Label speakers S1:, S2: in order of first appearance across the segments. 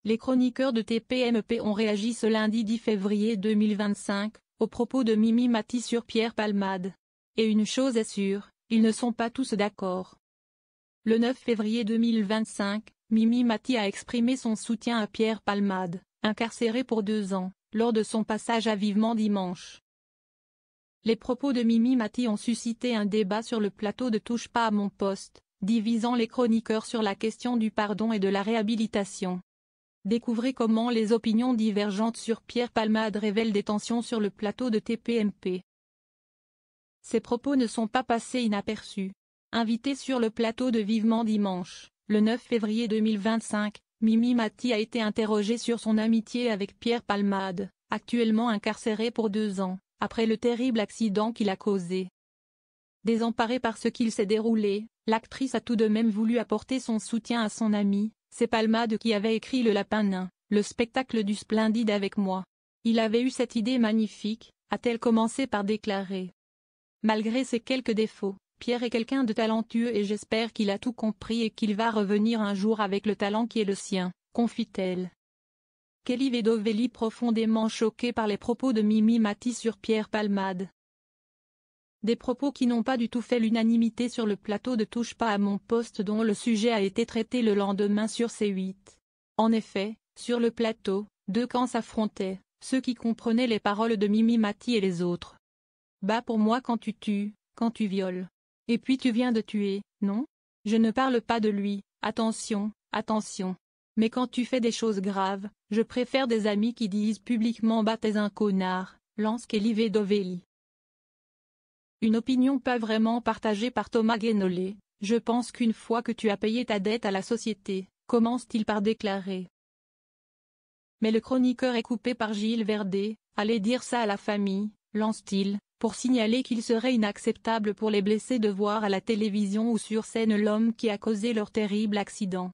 S1: Les chroniqueurs de TPMP ont réagi ce lundi 10 février 2025, aux propos de Mimi Mati sur Pierre Palmade. Et une chose est sûre, ils ne sont pas tous d'accord. Le 9 février 2025, Mimi Mati a exprimé son soutien à Pierre Palmade, incarcéré pour 2 ans, lors de son passage à Vivement Dimanche. Les propos de Mimi Mati ont suscité un débat sur le plateau de Touche pas à mon poste, divisant les chroniqueurs sur la question du pardon et de la réhabilitation. Découvrez comment les opinions divergentes sur Pierre Palmade révèlent des tensions sur le plateau de TPMP. Ces propos ne sont pas passés inaperçus. Invité sur le plateau de Vivement Dimanche, le 9 février 2025, Mimi Mati a été interrogée sur son amitié avec Pierre Palmade, actuellement incarcéré pour 2 ans, après le terrible accident qu'il a causé. Désemparée par ce qu'il s'est déroulé, l'actrice a tout de même voulu apporter son soutien à son ami. C'est Palmade qui avait écrit Le Lapin Nain, le spectacle du Splendide avec moi. Il avait eu cette idée magnifique, a-t-elle commencé par déclarer. Malgré ses quelques défauts, Pierre est quelqu'un de talentueux et j'espère qu'il a tout compris et qu'il va revenir un jour avec le talent qui est le sien, confie-t-elle. Kelly Vedovelli profondément choquée par les propos de Mimi Mati sur Pierre Palmade. Des propos qui n'ont pas du tout fait l'unanimité sur le plateau de Touche pas à mon poste dont le sujet a été traité le lendemain sur C8. En effet, sur le plateau, 2 camps s'affrontaient, ceux qui comprenaient les paroles de Mimi Mati et les autres. Bah pour moi quand tu tues, quand tu violes. Et puis tu viens de tuer, non? Je ne parle pas de lui, attention, attention. Mais quand tu fais des choses graves, je préfère des amis qui disent publiquement bah t'es un connard, lance Kelly Vedovelli. Une opinion pas vraiment partagée par Thomas Guénolé. Je pense qu'une fois que tu as payé ta dette à la société, commence-t-il par déclarer. Mais le chroniqueur est coupé par Gilles Verdet, allez dire ça à la famille, lance-t-il, pour signaler qu'il serait inacceptable pour les blessés de voir à la télévision ou sur scène l'homme qui a causé leur terrible accident.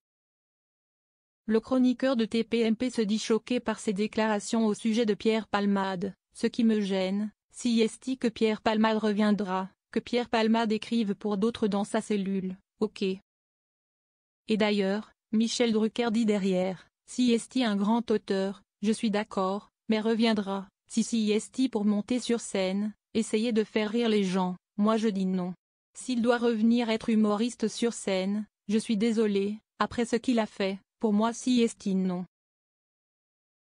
S1: Le chroniqueur de TPMP se dit choqué par ces déclarations au sujet de Pierre Palmade, ce qui me gêne. Si est que Pierre Palmade reviendra, que Pierre Palmade écrive pour d'autres dans sa cellule, ok. Et d'ailleurs, Michel Drucker dit derrière, si est un grand auteur, je suis d'accord, mais reviendra, si est pour monter sur scène, essayer de faire rire les gens, moi je dis non. S'il doit revenir être humoriste sur scène, je suis désolé, après ce qu'il a fait, pour moi si est non.